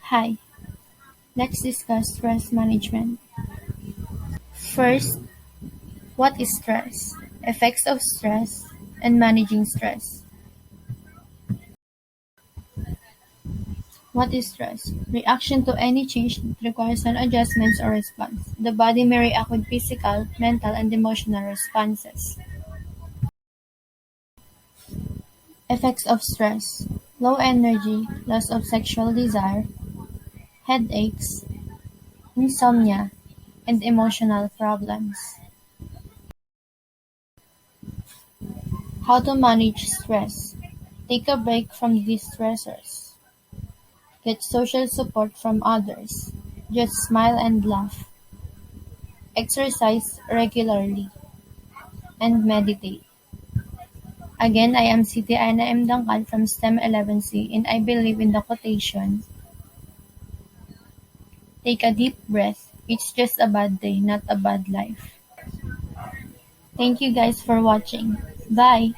Hi, let's discuss stress management. First, what is stress? Effects of stress and managing stress. What is stress? Reaction to any change that requires an adjustment or response. The body may react with physical, mental, and emotional responses. Effects of stress: low energy, loss of sexual desire, headaches, insomnia, and emotional problems. How to manage stress: take a break from these stressors. Get social support from others. Just smile and laugh. Exercise regularly. And meditate. Again, I am Siti Aina M. Dangkal from STEM 11C, and I believe in the quotation, take a deep breath. It's just a bad day, not a bad life. Thank you guys for watching. Bye!